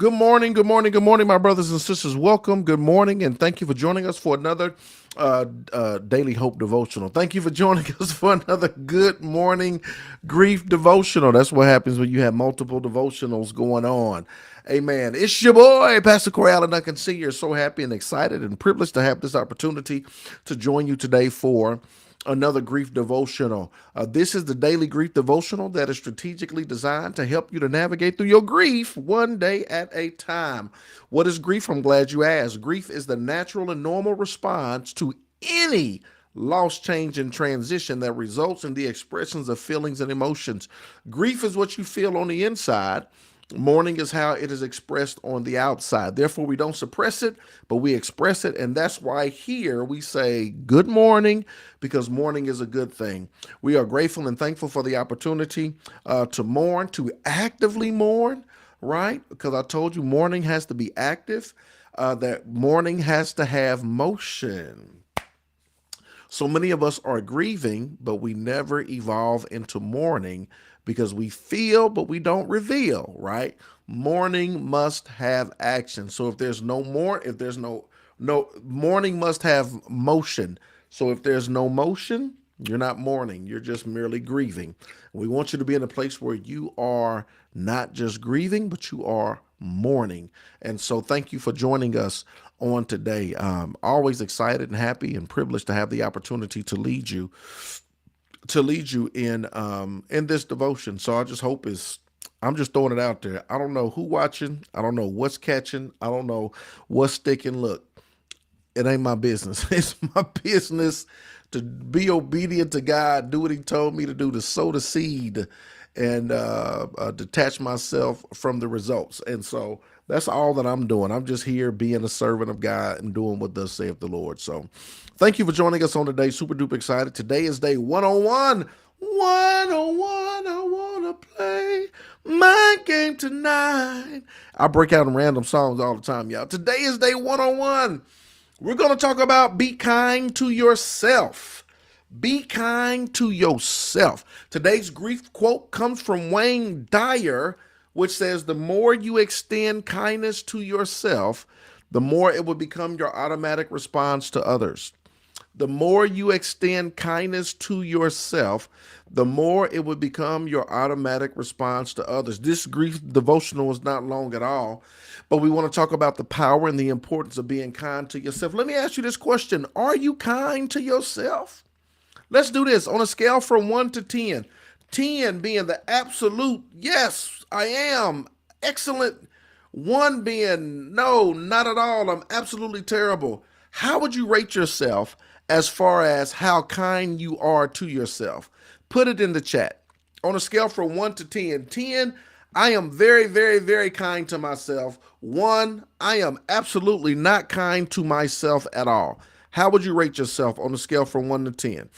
Good morning, good morning, good morning, my brothers and sisters. Welcome, good morning, and thank you for joining us for another Daily Hope devotional. Thank you for joining us for another Good Morning Grief devotional. That's what happens when you have multiple devotionals going on. Amen. It's your boy, Pastor Corral, and I can see you're so happy and excited and privileged to have this opportunity to join you today for another grief devotional. This is the daily grief devotional that is strategically designed to help you to navigate through your grief one day at a time. What is grief? I'm glad you asked. Grief is the natural and normal response to any loss, change, and transition that results in the expressions of feelings and emotions. Grief is what you feel on the inside. Mourning is how it is expressed on the outside. Therefore, we don't suppress it, but we express it. And that's why here we say good morning, because mourning is a good thing. We are grateful and thankful for the opportunity to mourn, to actively mourn, right? Because I told you mourning has to be active, that mourning has to have motion. So many of us are grieving, but we never evolve into mourning because we feel, but we don't reveal, right? Mourning must have action. So if there's no more, if there's no mourning must have motion. So if there's no motion, you're not mourning. You're just merely grieving. We want you to be in a place where you are not just grieving, but you are mourning. And so thank you for joining us on today. Always excited and happy and privileged to have the opportunity to lead you in this devotion. So I just hope is I'm just throwing it out there. I don't know who watching. I don't know what's catching. I don't know what's sticking. Look, it ain't my business. It's my business to be obedient to God, do what He told me to do, to sow the seed, and detach myself from the results. And so that's all that I'm doing. I'm just here being a servant of God and doing what thus saith the Lord. So thank you for joining us on today. Super duper excited. Today is day 101. 101, I want to play my game tonight. I break out in random songs all the time, y'all. Today is day 101. We're going to talk about be kind to yourself. Be kind to yourself. Today's grief quote comes from Wayne Dyer, which says, the more you extend kindness to yourself, the more it will become your automatic response to others. The more you extend kindness to yourself, the more it would become your automatic response to others. This grief devotional is not long at all, but we want to talk about the power and the importance of being kind to yourself. Let me ask you this question. Are you kind to yourself? Let's do this on a scale from 1 to 10. 10 being the absolute, yes, I am. Excellent. 1 being, no, not at all. I'm absolutely terrible. How would you rate yourself as far as how kind you are to yourself? Put it in the chat. On a scale from 1 to 10. 10, I am very, very, very kind to myself. 1, I am absolutely not kind to myself at all. How would you rate yourself on a scale from 1 to 10?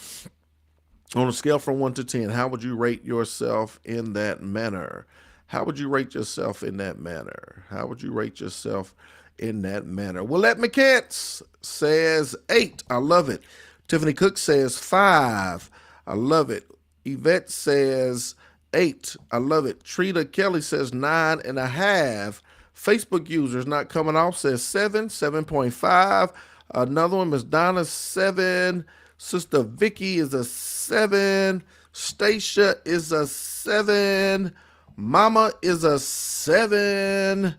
On a scale from 1 to 10, how would you rate yourself in that manner? How would you rate yourself in that manner? How would you rate yourself in that manner? Willette McCants says 8. I love it. Tiffany Cook says 5. I love it. Yvette says 8. I love it. Trina Kelly says 9.5. Facebook users not coming off says 7, 7.5. Another one, Miss Donna, 7. Sister Vicky is a 7. Stacia is a 7. Mama is a 7.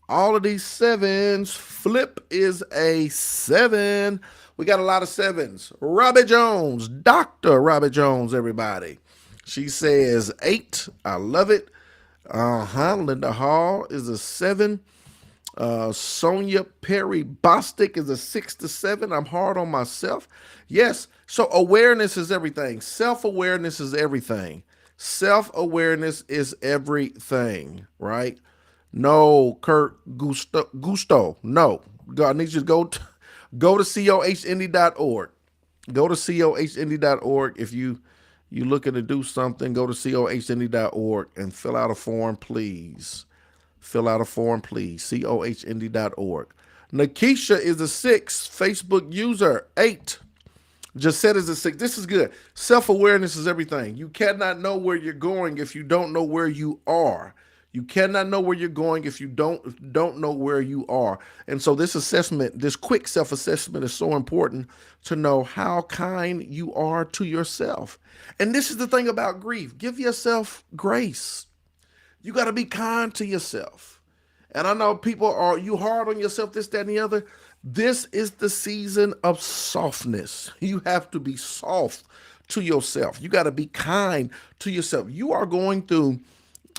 All of these 7s. Flip is a 7. We got a lot of 7s. Robbie Jones, Dr. Robbie Jones, everybody. She says 8. I love it. Linda Hall is a 7. Sonia Perry Bostic is a 6 to 7. I'm hard on myself. Yes. So awareness is everything. Self-awareness is everything. Self-awareness is everything, right? No, Kurt Gusto. No. God needs you to go to cohindy.org. Go to cohindy.org. If you looking to do something, go to cohindy.org and fill out a form, please. Fill out a form, please. cohindy.org. Nakisha is a 6. Facebook user, 8. Josette is a 6. This is good. Self-awareness is everything. You cannot know where you're going if you don't know where you are. You cannot know where you're going if you don't know where you are. And so this assessment, this quick self-assessment is so important to know how kind you are to yourself. And this is the thing about grief. Give yourself grace. You got to be kind to yourself. And I know people are you hard on yourself, this, that, and the other. This is the season of softness. You have to be soft to yourself. You got to be kind to yourself. You are going through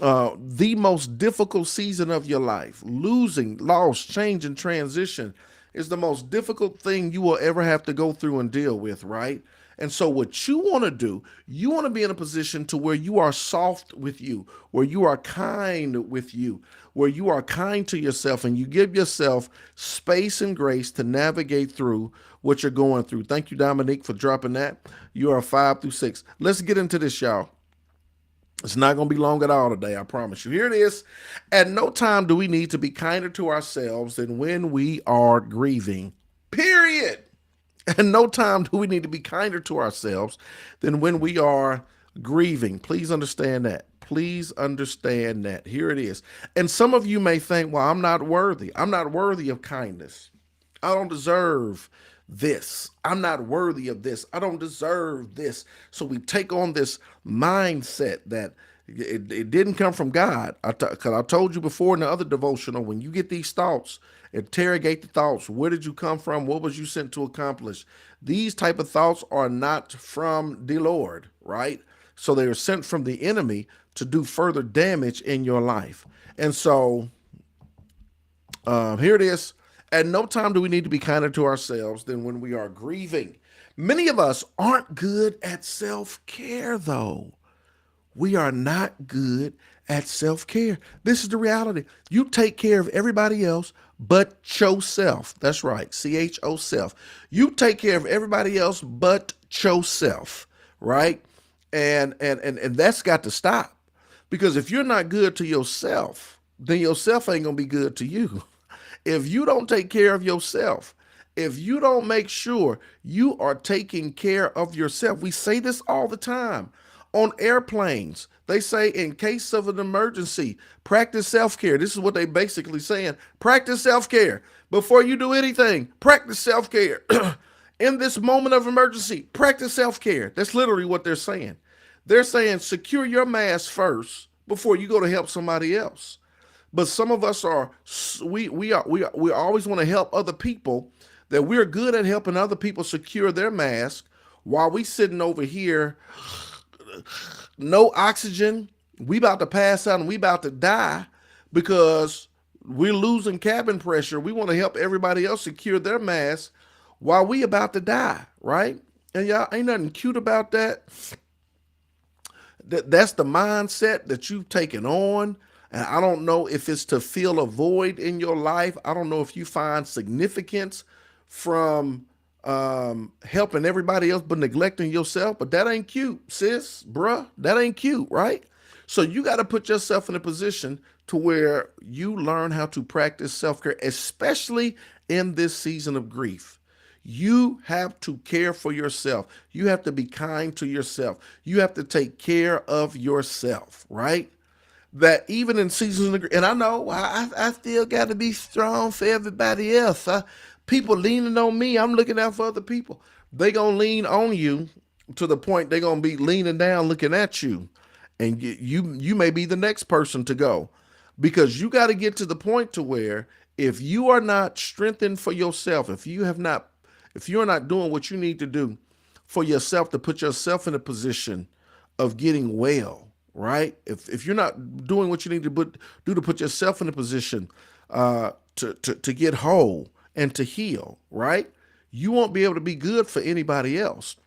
the most difficult season of your life. Losing, loss, change, and transition is the most difficult thing you will ever have to go through and deal with, right? And so what you want to do, you want to be in a position to where you are soft with you, where you are kind with you, where you are kind to yourself and you give yourself space and grace to navigate through what you're going through. Thank you, Dominique, for dropping that. You are 5 through 6. Let's get into this, y'all. It's not going to be long at all today, I promise you. Here it is. At no time do we need to be kinder to ourselves than when we are grieving. Period. At no time do we need to be kinder to ourselves than when we are grieving. Please understand that. Please understand that. Here it is. And some of you may think, well, I'm not worthy. I'm not worthy of kindness. I don't deserve this. I'm not worthy of this. I don't deserve this. So we take on this mindset that it didn't come from God. Because I told you before in the other devotional, when you get these thoughts, interrogate the thoughts. Where did you come from? What was you sent to accomplish? These type of thoughts are not from the Lord, right? So they are sent from the enemy to do further damage in your life. And so here it is. At no time do we need to be kinder to ourselves than when we are grieving. Many of us aren't good at self-care, though. We are not good at self-care. This is the reality. You take care of everybody else but yourself. That's right. CHO self. You take care of everybody else but yourself, right? And that's got to stop. Because if you're not good to yourself, then yourself ain't gonna be good to you. If you don't take care of yourself, if you don't make sure you are taking care of yourself, we say this all the time. On airplanes, they say in case of an emergency, practice self-care. This is what they basically saying. Practice self-care. Before you do anything, practice self-care. In this moment of emergency, practice self-care. That's literally what they're saying. They're saying secure your mask first before you go to help somebody else. But some of us are we always want to help other people, that we're good at helping other people secure their mask while we sitting over here, no oxygen, we about to pass out and we about to die because we're losing cabin pressure. We want to help everybody else secure their mask while we about to die, right? And y'all, ain't nothing cute about that. That's the mindset that you've taken on. And I don't know if it's to fill a void in your life. I don't know if you find significance from helping everybody else but neglecting yourself. But that ain't cute, sis, bruh. That ain't cute, right? So you got to put yourself in a position to where you learn how to practice self-care, especially in this season of grief. You have to care for yourself. You have to be kind to yourself. You have to take care of yourself, right? That even in seasons of, and I know I still got to be strong for everybody else. People leaning on me, I'm looking out for other people. They gonna lean on you to the point they gonna be leaning down looking at you, and you may be the next person to go, because you got to get to the point to where if you are not strengthened for yourself, if you're not doing what you need to do for yourself to put yourself in a position of getting well, right? If you're not doing what you need to do to put yourself in a position to get whole and to heal, right? You won't be able to be good for anybody else.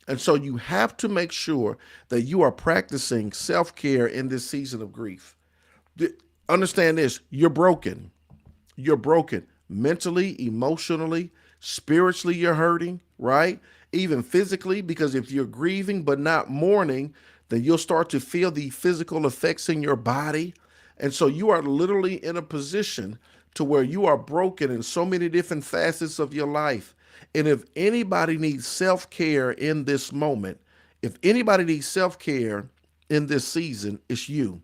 And so you have to make sure that you are practicing self-care in this season of grief. Understand this, you're broken. You're broken mentally, emotionally, spiritually, you're hurting, right? Even physically, because if you're grieving but not mourning, then you'll start to feel the physical effects in your body. And so you are literally in a position to where you are broken in so many different facets of your life. And if anybody needs self-care in this moment, if anybody needs self-care in this season, it's you.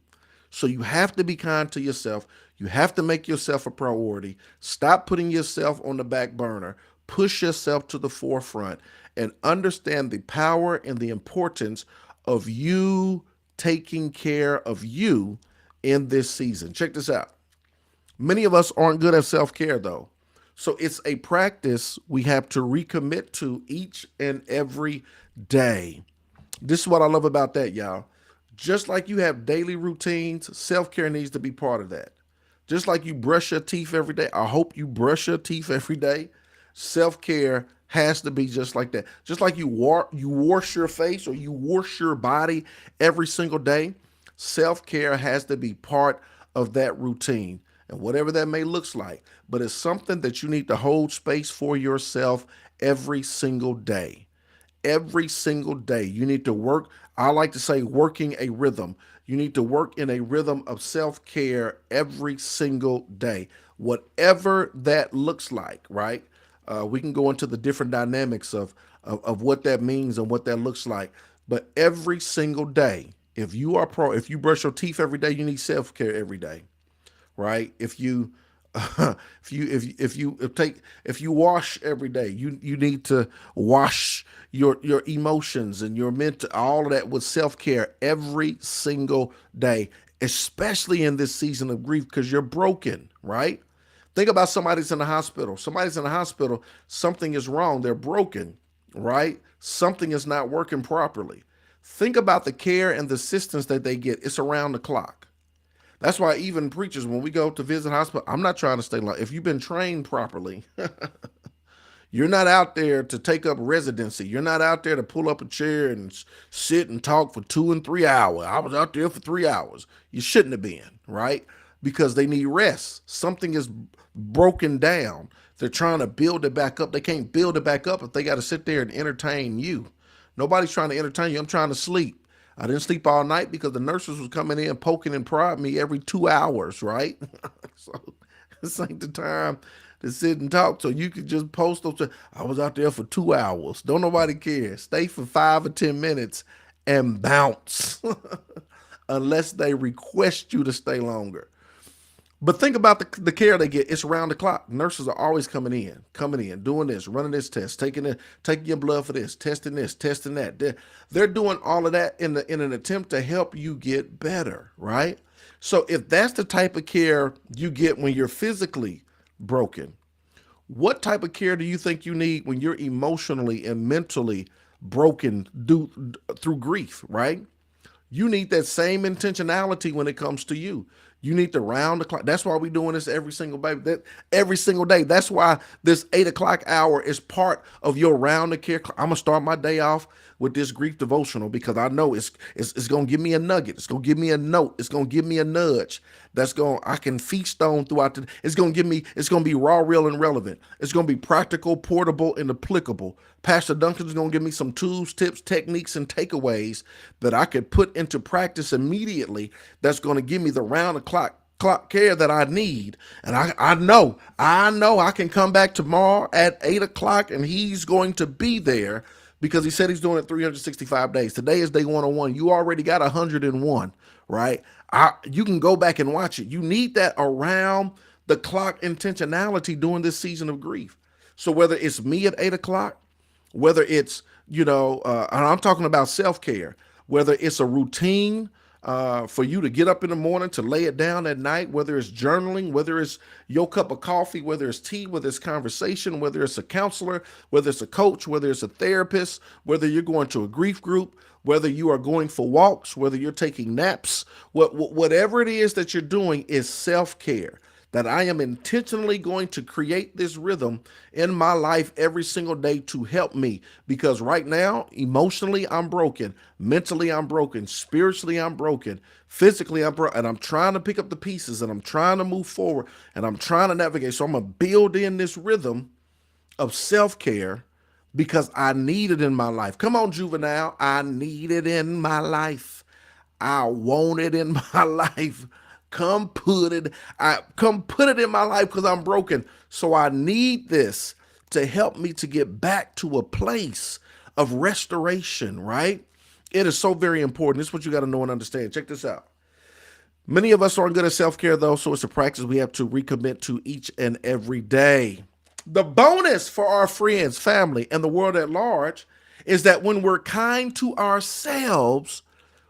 So you have to be kind to yourself. You have to make yourself a priority. Stop putting yourself on the back burner. Push yourself to the forefront and understand the power and the importance of you taking care of you in this season. Check this out. Many of us aren't good at self care, though. So it's a practice we have to recommit to each and every day. This is what I love about that, y'all. Just like you have daily routines, self care needs to be part of that. Just like you brush your teeth every day, I hope you brush your teeth every day. Self care has to be just like that. Just like you wash your face or you wash your body every single day, self care has to be part of that routine. And whatever that may looks like, but it's something that you need to hold space for yourself every single day. Every single day. You need to work. I like to say working a rhythm. You need to work in a rhythm of self care every single day, whatever that looks like, right? We can go into the different dynamics of what that means and what that looks like. But every single day, if you brush your teeth every day, you need self care every day, right? If you if you wash every day, you need to wash your emotions and your mental, all of that with self-care every single day, especially in this season of grief because you're broken, right? Think about somebody's in the hospital. Somebody's in the hospital, something is wrong, they're broken, right? Something is not working properly. Think about the care and the assistance that they get. It's around the clock. That's why even preachers, when we go to visit hospital, I'm not trying to stay long. If you've been trained properly, you're not out there to take up residency. You're not out there to pull up a chair and sit and talk for 2 and 3 hours. I was out there for 3 hours. You shouldn't have been, right? Because they need rest. Something is broken down. They're trying to build it back up. They can't build it back up if they got to sit there and entertain you. Nobody's trying to entertain you. I'm trying to sleep. I didn't sleep all night because the nurses was coming in poking and prodding me every 2 hours, right? So this ain't the time to sit and talk. So you could just post those. I was out there for 2 hours. Don't nobody care. Stay for 5 or 10 minutes and bounce, unless they request you to stay longer. But think about the care they get. It's around the clock. Nurses are always coming in, doing this, running this test, taking your blood for this, testing that. They're doing all of that in an attempt to help you get better, right? So if that's the type of care you get when you're physically broken, what type of care do you think you need when you're emotionally and mentally broken through grief, right? You need that same intentionality when it comes to you. You need to round the clock. That's why we're doing this every single day. Every single day. That's why this 8 o'clock hour is part of your round the care. I'm gonna start my day off with this grief devotional because I know it's gonna give me a nugget. It's gonna give me a note. It's gonna give me a nudge. I can feast on throughout the. It's gonna be raw, real, and relevant. It's gonna be practical, portable, and applicable. Pastor Duncan's gonna give me some tools, tips, techniques, and takeaways that I could put into practice immediately. That's gonna give me the round the clock care that I need. And I know I can come back tomorrow at 8 o'clock and he's going to be there because he said he's doing it 365 days. Today is day 101. You already got 101, right? You can go back and watch it. You need that around the clock intentionality during this season of grief. So whether it's me at 8 o'clock, whether it's, and I'm talking about self-care, whether it's a routine for you to get up in the morning, to lay it down at night, whether it's journaling, whether it's your cup of coffee, whether it's tea, whether it's conversation, whether it's a counselor, whether it's a coach, whether it's a therapist, whether you're going to a grief group, whether you are going for walks, whether you're taking naps, whatever it is that you're doing is self-care. That I am intentionally going to create this rhythm in my life every single day to help me. Because right now, emotionally, I'm broken. Mentally, I'm broken. Spiritually, I'm broken. Physically, I'm broken. And I'm trying to pick up the pieces and I'm trying to move forward and I'm trying to navigate. So I'm going to build in this rhythm of self-care because I need it in my life. Come on, Juvenile. I need it in my life. I want it in my life. Come put it in my life because I'm broken. So I need this to help me to get back to a place of restoration, right? It is so very important. This is what you got to know and understand. Check this out. Many of us aren't good at self care, though, so it's a practice we have to recommit to each and every day. The bonus for our friends, family, and the world at large is that when we're kind to ourselves,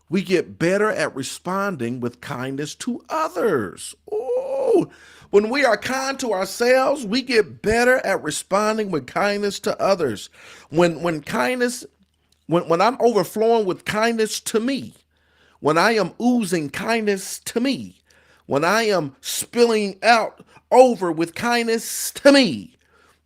we get better at responding with kindness to others. Ooh. When we are kind to ourselves, we get better at responding with kindness to others. When kindness, when I'm overflowing with kindness to me, when I am oozing kindness to me, when I am spilling out over with kindness to me,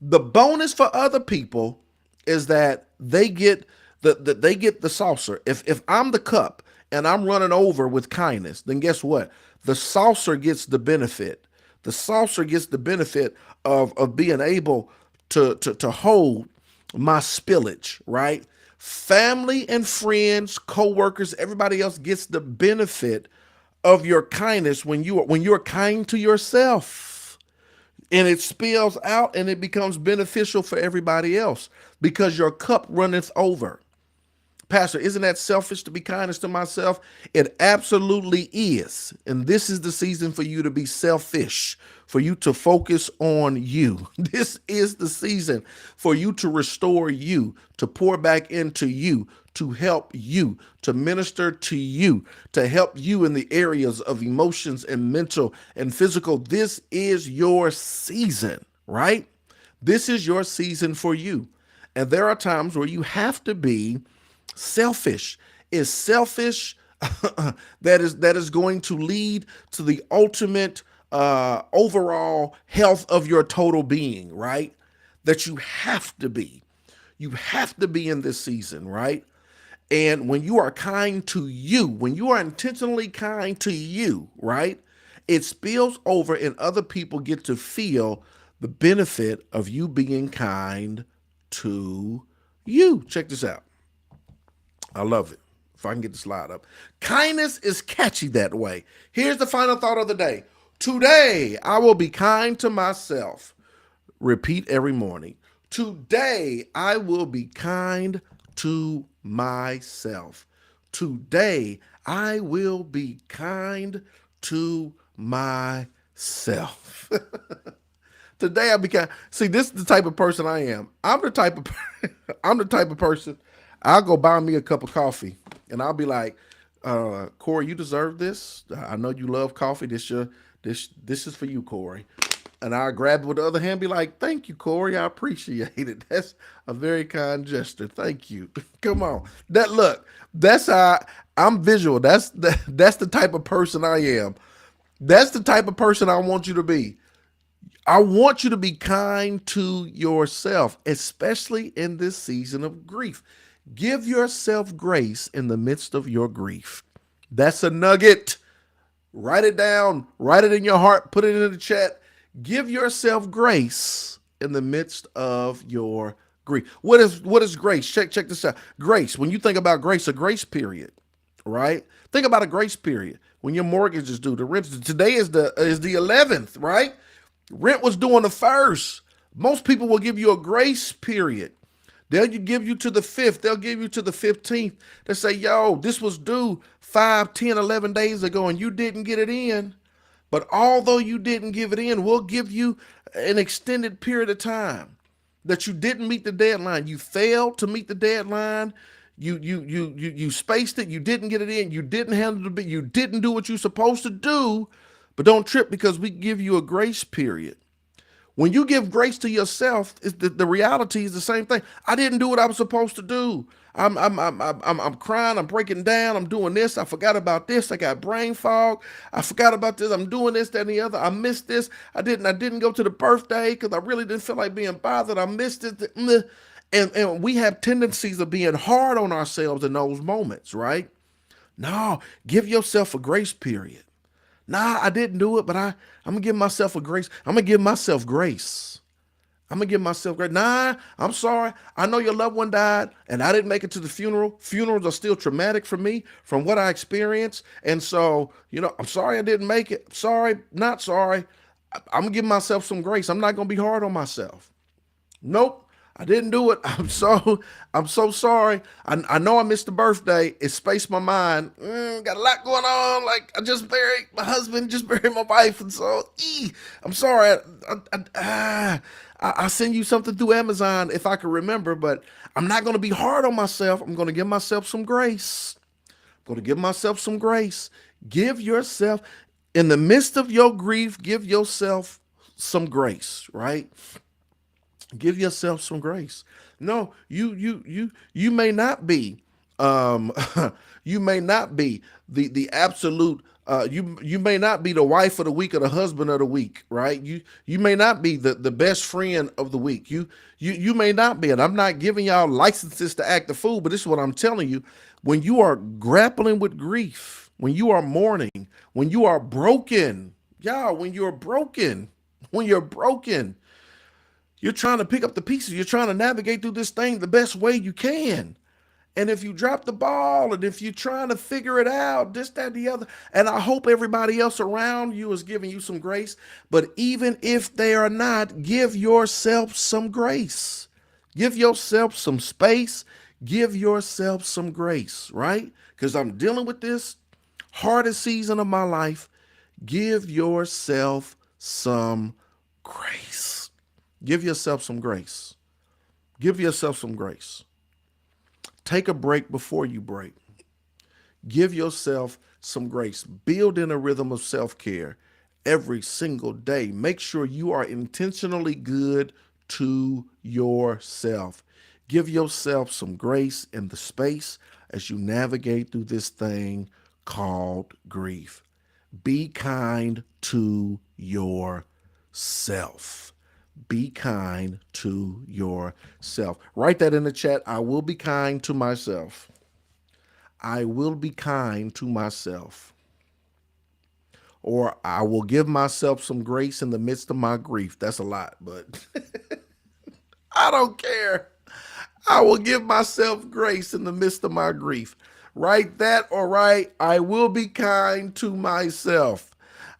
the bonus for other people is that they get the saucer. If I'm the cup and I'm running over with kindness, then guess what? The saucer gets the benefit. The saucer gets the benefit of being able to hold my spillage, right? Family and friends, co-workers, everybody else gets the benefit of your kindness when you're kind to yourself, and it spills out and it becomes beneficial for everybody else because your cup runneth over. Pastor, isn't that selfish to be kindness to myself? It absolutely is. And this is the season for you to be selfish, for you to focus on you. This is the season for you to restore you, to pour back into you, to help you, to minister to you, to help you in the areas of emotions and mental and physical. This is your season, right? This is your season for you. And there are times where you have to be selfish. Is selfish that is going to lead to the ultimate overall health of your total being, right? That you have to be in this season, right? And when you are kind to you, when you are intentionally kind to you, right, it spills over and other people get to feel the benefit of you being kind to you. Check this out. I love it. If I can get the slide up. Kindness is catchy that way. Here's the final thought of the day. Today, I will be kind to myself. Repeat every morning. Today, I will be kind to myself. Today, I will be kind to myself. Today I became see this is the type of person I am. I'm the type of person I'll go buy me a cup of coffee and I'll be like, Corey, you deserve this. I know you love coffee. This is for you, Corey. And I grab it with the other hand, be like, thank you, Corey. I appreciate it. That's a very kind gesture. Thank you. Come on. That's how I'm visual. That's the type of person I am. That's the type of person I want you to be. I want you to be kind to yourself, especially in this season of grief. Give yourself grace in the midst of your grief. That's a nugget. Write it down, write it in your heart, put it in the chat. Give yourself grace in the midst of your grief. What is grace? Check this out. Grace, when you think about grace, a grace period, right? Think about a grace period. When your mortgage is due, the rent today is the 11th, right? Rent was due on the first. Most people will give you a grace period. They'll give you to the 5th. They'll give you to the 15th. They say, yo, this was due 5, 10, 11 days ago and you didn't get it in. But although you didn't give it in, we'll give you an extended period of time that you didn't meet the deadline. You failed to meet the deadline. You spaced it. You didn't get it in. You didn't handle it. You didn't do what you're supposed to do. But don't trip because we give you a grace period. When you give grace to yourself, the reality is the same thing. I didn't do what I was supposed to do. I'm crying. I'm breaking down. I'm doing this. I forgot about this. I got brain fog. I forgot about this. I'm doing this, that, and the other. I missed this. I didn't go to the birthday because I really didn't feel like being bothered. I missed it. And we have tendencies of being hard on ourselves in those moments, right? No, give yourself a grace period. Nah, I didn't do it, but I'm gonna give myself a grace. I'm gonna give myself grace. I'm gonna give myself grace. Nah, I'm sorry. I know your loved one died and I didn't make it to the funeral. Funerals are still traumatic for me from what I experienced. And so, I'm sorry I didn't make it. Sorry, not sorry. I'm gonna give myself some grace. I'm not gonna be hard on myself. Nope. I didn't do it. I'm so sorry. I know I missed the birthday. It spaced my mind. Got a lot going on. Like I just buried my husband, just buried my wife, and so I'm sorry. I send you something through Amazon if I can remember, but I'm not going to be hard on myself. I'm going to give myself some grace. I'm going to give myself some grace. Give yourself, in the midst of your grief, give yourself some grace, right? Give yourself some grace. No, you may not be um you may not be the absolute you may not be the wife of the week or the husband of the week, right? You may not be the best friend of the week. You may not be, and I'm not giving y'all licenses to act a fool, but this is what I'm telling you. When you are grappling with grief, when you are mourning, when you are broken, y'all, when you're broken, you're trying to pick up the pieces. You're trying to navigate through this thing the best way you can. And if you drop the ball and if you're trying to figure it out, this, that, the other, and I hope everybody else around you is giving you some grace. But even if they are not, give yourself some grace. Give yourself some space. Give yourself some grace, right? Because I'm dealing with this hardest season of my life. Give yourself some grace. Give yourself some grace. Give yourself some grace. Take a break before you break. Give yourself some grace. Build in a rhythm of self care every single day. Make sure you are intentionally good to yourself. Give yourself some grace in the space as you navigate through this thing called grief. Be kind to yourself. Be kind to yourself. Write that in the chat. I will be kind to myself. I will be kind to myself. Or I will give myself some grace in the midst of my grief. That's a lot, but I don't care. I will give myself grace in the midst of my grief. Write that or write, I will be kind to myself.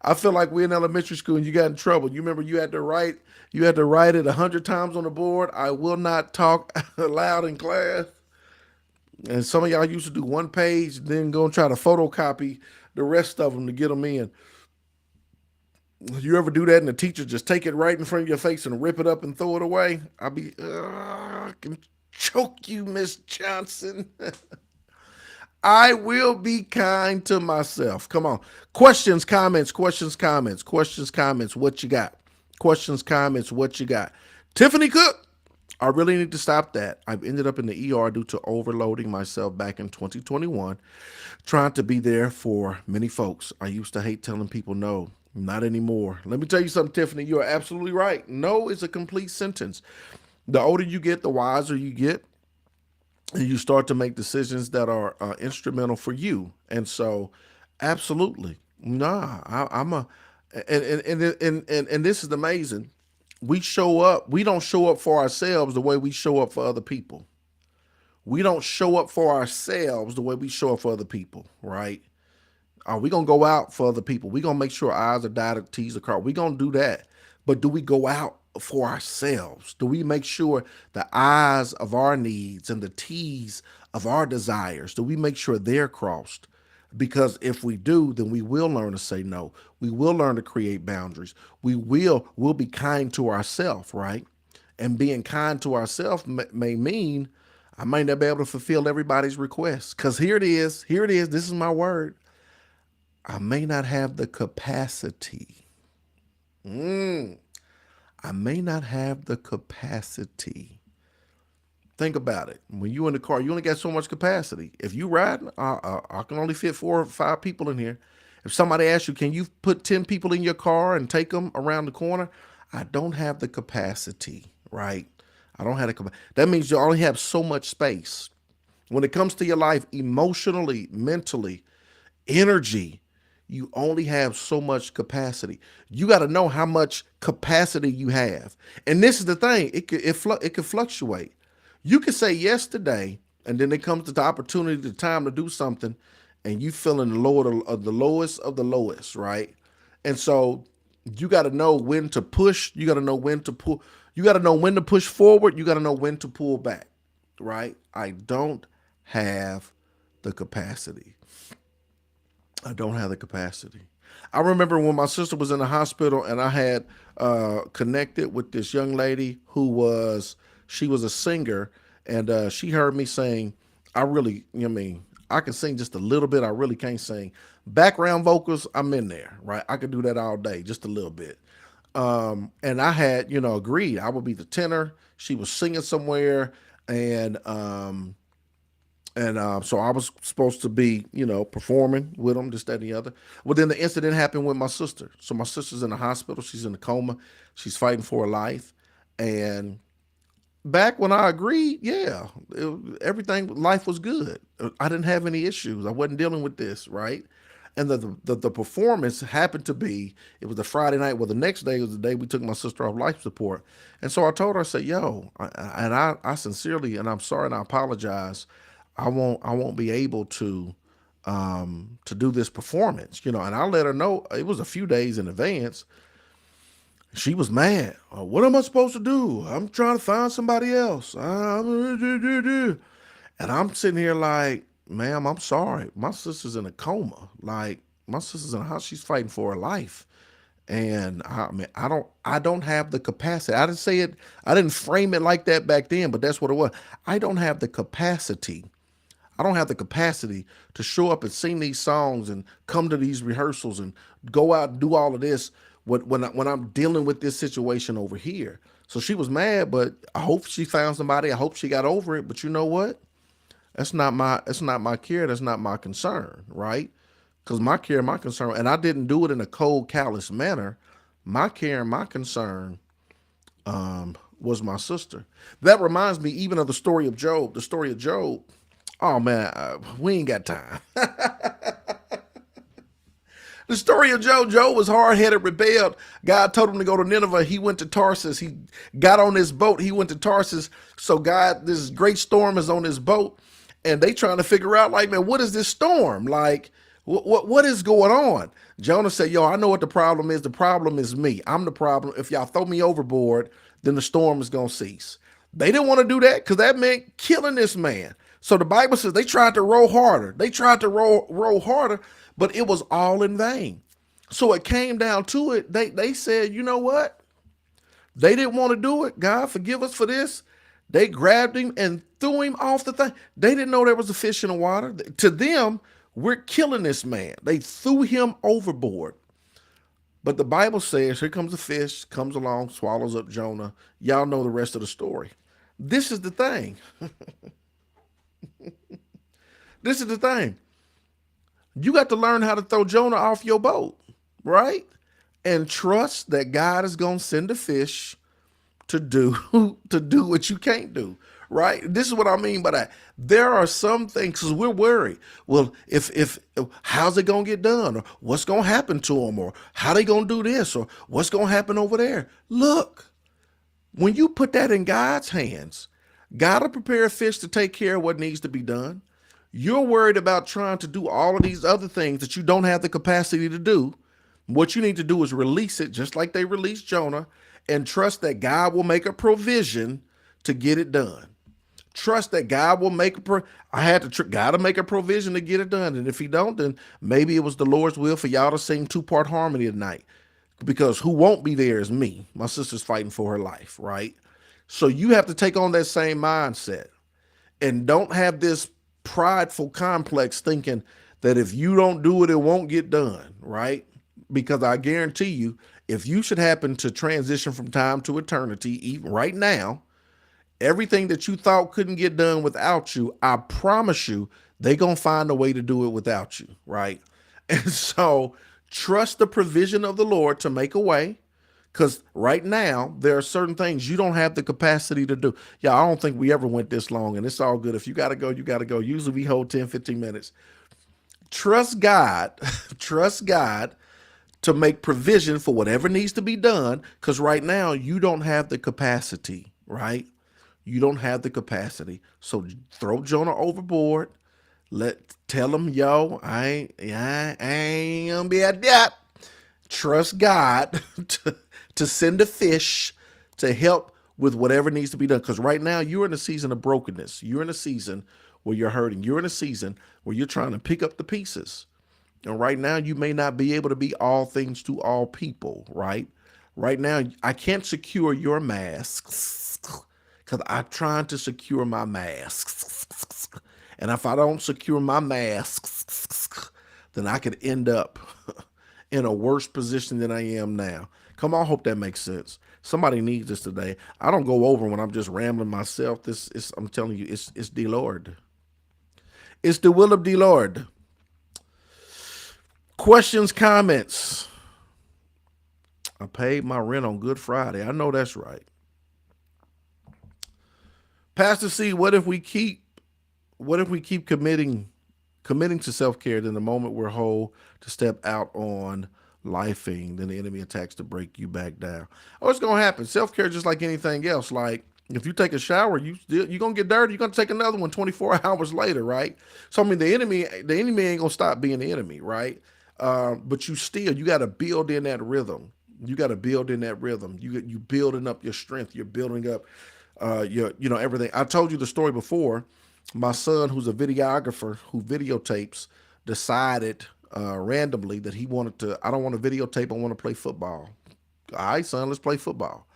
I feel like we're in elementary school and you got in trouble. You remember you had to write it 100 times on the board. I will not talk loud in class. And some of y'all used to do one page, then go and try to photocopy the rest of them to get them in. You ever do that and the teacher just take it right in front of your face and rip it up and throw it away? I can choke you, Miss Johnson. I will be kind to myself. Come on. Questions, comments, questions, comments, questions, comments. What you got? Questions, comments, what you got? Tiffany Cook. I really need to stop that. I've ended up in the ER due to overloading myself back in 2021, trying to be there for many folks. I used to hate telling people no, not anymore. Let me tell you something, Tiffany. You are absolutely right. No is a complete sentence. The older you get, the wiser you get, and you start to make decisions that are instrumental for you. And so, absolutely, nah, I'm a, and this is amazing. We show up. We don't show up for ourselves the way we show up for other people. We don't show up for ourselves the way we show up for other people, right? Are we gonna go out for other people? We gonna make sure I's are dotted, T's are crossed. We gonna do that. But do we go out for ourselves? Do we make sure the I's of our needs and the T's of our desires, do we make sure they're crossed? Because if we do, then we will learn to say no. We will learn to create boundaries. We'll be kind to ourselves, right? And being kind to ourselves may mean I might not be able to fulfill everybody's requests. Because here it is, this is my word. I may not have the capacity. I may not have the capacity. Think about it. When you in the car, you only got so much capacity. If you ride, I can only fit 4 or 5 people in here. If somebody asks you, can you put 10 people in your car and take them around the corner? I don't have the capacity, right? I don't have the capacity. That means you only have so much space. When it comes to your life, emotionally, mentally, energy, you only have so much capacity. You got to know how much capacity you have. And this is the thing, it could fluctuate. You could say yes today, and then it comes to the opportunity, the time to do something, and you feeling the lower of the lowest of the lowest, right? And so you got to know when to push. You got to know when to pull. You got to know when to push forward. You got to know when to pull back, right? I don't have the capacity. I don't have the capacity. I remember when my sister was in the hospital and I had connected with this young lady who she was a singer, and she heard me sing. I really, you know what I mean, I can sing just a little bit. I really can't sing. Background vocals, I'm in there, right? I could do that all day, just a little bit. And I had, agreed I would be the tenor. She was singing somewhere, and so I was supposed to be, performing with them, this, that, and the other. Well, then the incident happened with my sister. So my sister's in the hospital. She's in a coma. She's fighting for her life. And back when I agreed, yeah, everything, life was good. I didn't have any issues. I wasn't dealing with this, right? And the performance happened to be, it was the Friday night. Well, the next day was the day we took my sister off life support. And so I told her, I said, yo, I sincerely, and I'm sorry and I apologize. I won't be able to do this performance, and I let her know it was a few days in advance. She was mad. What am I supposed to do? I'm trying to find somebody else. And I'm sitting here like, ma'am, I'm sorry. My sister's in a coma. Like, my sister's in a house. She's fighting for her life. And I mean, I don't have the capacity. I didn't say it, I didn't frame it like that back then, but that's what it was. I don't have the capacity. I don't have the capacity to show up and sing these songs and come to these rehearsals and go out and do all of this when I'm dealing with this situation over here. So she was mad, but I hope she found somebody. I hope she got over it. But you know what? That's not my care. That's not my concern, right? Because my care, my concern, and I didn't do it in a cold, callous manner. My care and my concern was my sister. That reminds me even of the story of Job. The story of Job. Oh man, we ain't got time. The story of Job. Job was hard headed, rebelled. God told him to go to Nineveh. He went to Tarsus. He got on this boat. He went to Tarsus. So God, this great storm is on this boat, and they trying to figure out, like, man, what is this storm? Like, what is going on? Jonah said, yo, I know what the problem is. The problem is me. I'm the problem. If y'all throw me overboard, then the storm is gonna cease. They didn't want to do that because that meant killing this man. So the Bible says they tried to row harder. They tried to row harder, but it was all in vain. So it came down to it. They said, you know what? They didn't want to do it. God, forgive us for this. They grabbed him and threw him off the thing. They didn't know there was a fish in the water. To them, we're killing this man. They threw him overboard. But the Bible says, here comes a fish, comes along, swallows up Jonah. Y'all know the rest of the story. This is the thing. This is the thing. You got to learn how to throw Jonah off your boat, right? And trust that God is going to send a fish to do to do what you can't do, right? This is what I mean by that. There are some things because we're worried. Well, if how's it gonna get done, or what's gonna happen to them, or how they gonna do this, or what's gonna happen over there? Look, when you put that in God's hands, God will prepare a fish to take care of what needs to be done. You're worried about trying to do all of these other things that you don't have the capacity to do. What you need to do is release it, just like they released Jonah, and trust that God will make a provision to get it done. Trust that God will make I had to God to make a provision to get it done, and if He don't, then maybe it was the Lord's will for y'all to sing two-part harmony tonight. Because who won't be there is me. My sister's fighting for her life, right? So you have to take on that same mindset, and don't have this prideful complex thinking that if you don't do it, it won't get done, right? Because I guarantee you, if you should happen to transition from time to eternity, even right now, everything that you thought couldn't get done without you, I promise you, they're going to find a way to do it without you, right? And so trust the provision of the Lord to make a way, because right now, there are certain things you don't have the capacity to do. Yeah, I don't think we ever went this long, and it's all good. If you got to go, you got to go. Usually we hold 10, 15 minutes. Trust God, trust God to make provision for whatever needs to be done, because right now you don't have the capacity, right? You don't have the capacity. So throw Jonah overboard. Tell him, yo, I ain't gonna be at that. Trust God to send a fish to help with whatever needs to be done. Because right now you're in a season of brokenness. You're in a season where you're hurting. You're in a season where you're trying to pick up the pieces. And right now you may not be able to be all things to all people, right? Right now, I can't secure your masks because I'm trying to secure my masks. And if I don't secure my masks, then I could end up in a worse position than I am now. Come on, hope that makes sense. Somebody needs this today. I don't go over when I'm just rambling myself. This is, I'm telling you, it's the Lord. It's the will of the Lord. Questions, comments. I paid my rent on Good Friday. I know that's right. Pastor C, what if we keep committing to self-care, then the moment we're whole to step out on lifing, then the enemy attacks to break you back down. Oh, it's gonna happen. Self-care just like anything else. Like if you take a shower, you're gonna get dirty, you're gonna take another one 24 hours later, right? So I mean the enemy ain't gonna stop being the enemy, right? But you gotta build in that rhythm. You got to build in that rhythm. You building up your strength. You're building up your everything. I told you the story before. My son, who's a videographer who videotapes, decided randomly that he wanted to. I don't want to videotape. I want to play football. All right, son, let's play football.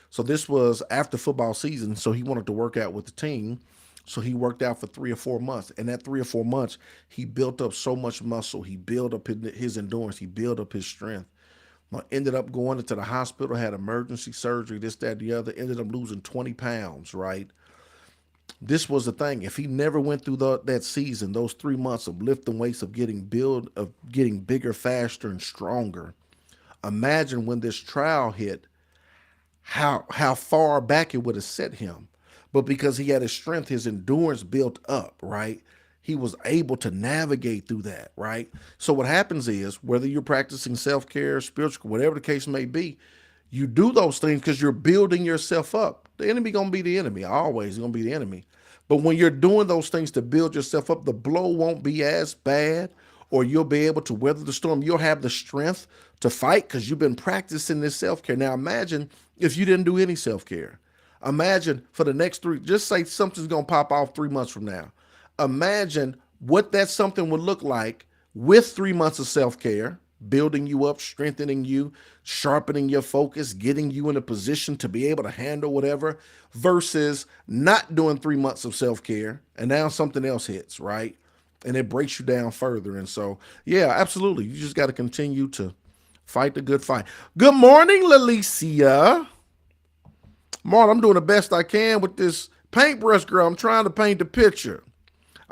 So this was after football season. So he wanted to work out with the team. So he worked out for 3 or 4 months. And that 3 or 4 months, he built up so much muscle. He built up his endurance. He built up his strength. I ended up going into the hospital, had emergency surgery, this, that, the other, ended up losing 20 pounds, right? This was the thing. If he never went through that season, those 3 months of lifting weights, of getting bigger, faster, and stronger, imagine when this trial hit, how far back it would have set him. But because he had his strength, his endurance built up, right? He was able to navigate through that, right? So what happens is, whether you're practicing self-care, spiritual, whatever the case may be, you do those things because you're building yourself up. The enemy gonna be the enemy, always gonna be the enemy. But when you're doing those things to build yourself up, the blow won't be as bad, or you'll be able to weather the storm. You'll have the strength to fight because you've been practicing this self-care. Now imagine if you didn't do any self-care. Imagine for the next just say something's gonna pop off 3 months from now. Imagine what that something would look like with 3 months of self-care, building you up, strengthening you, sharpening your focus, getting you in a position to be able to handle whatever, versus not doing 3 months of self-care and now something else hits, right? And it breaks you down further. And so, yeah, absolutely. You just got to continue to fight the good fight. Good morning, Lalicia. Marlon, I'm doing the best I can with this paintbrush, girl. I'm trying to paint the picture.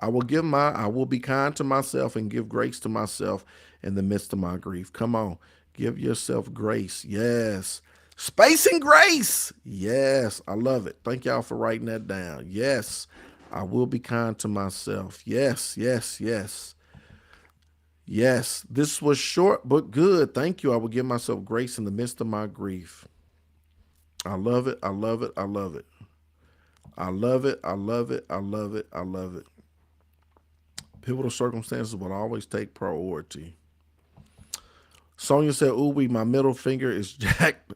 I will be kind to myself and give grace to myself in the midst of my grief. Come on, give yourself grace. Yes. Space and grace. Yes, I love it. Thank y'all for writing that down. Yes, I will be kind to myself. Yes, yes, yes. Yes, this was short but good. Thank you. I will give myself grace in the midst of my grief. I love it. I love it. I love it. I love it. I love it. I love it. I love it. Pivotal circumstances will always take priority. Sonia said, ooh, my middle finger is jacked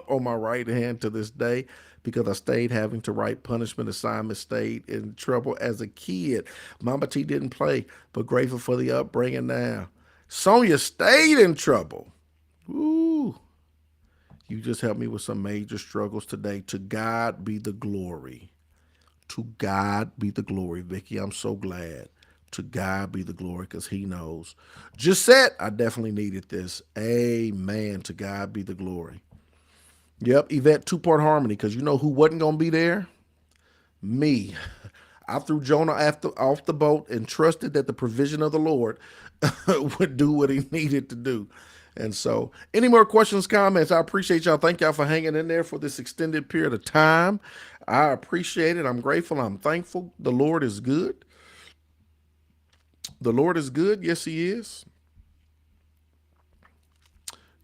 on my right hand to this day because I stayed having to write punishment assignments, stayed in trouble as a kid. Mama T didn't play, but grateful for the upbringing now. Sonia stayed in trouble. Ooh. You just helped me with some major struggles today. To God be the glory. To God be the glory, Vicky. I'm so glad. To God be the glory because he knows. Gisette, I definitely needed this. Amen. To God be the glory. Yep, Yvette, two-part harmony, because you know who wasn't going to be there? Me. I threw Jonah off the boat and trusted that the provision of the Lord would do what he needed to do. And so, any more questions, comments? I appreciate y'all. Thank y'all for hanging in there for this extended period of time. I appreciate it. I'm grateful. I'm thankful. The Lord is good. The Lord is good. Yes, he is.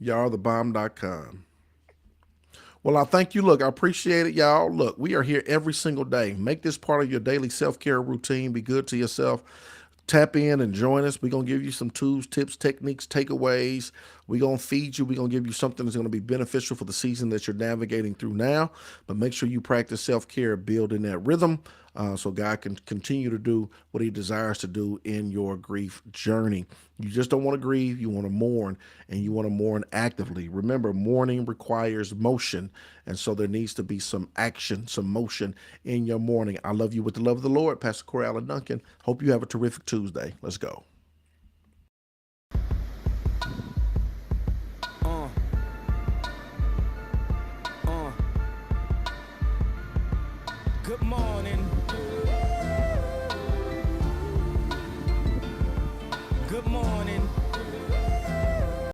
Y'all, thebomb.com. Well, I thank you. Look, I appreciate it, y'all. Look, we are here every single day. Make this part of your daily self-care routine. Be good to yourself. Tap in and join us. We're going to give you some tools, tips, techniques, takeaways. We're going to feed you. We're going to give you something that's going to be beneficial for the season that you're navigating through now. But make sure you practice self-care, build in that rhythm, so God can continue to do what he desires to do in your grief journey. You just don't want to grieve. You want to mourn, and you want to mourn actively. Remember, mourning requires motion. And so there needs to be some action, some motion in your mourning. I love you with the love of the Lord. Pastor Corey Allen Duncan. Hope you have a terrific Tuesday. Let's go. Uh, uh. Good morning.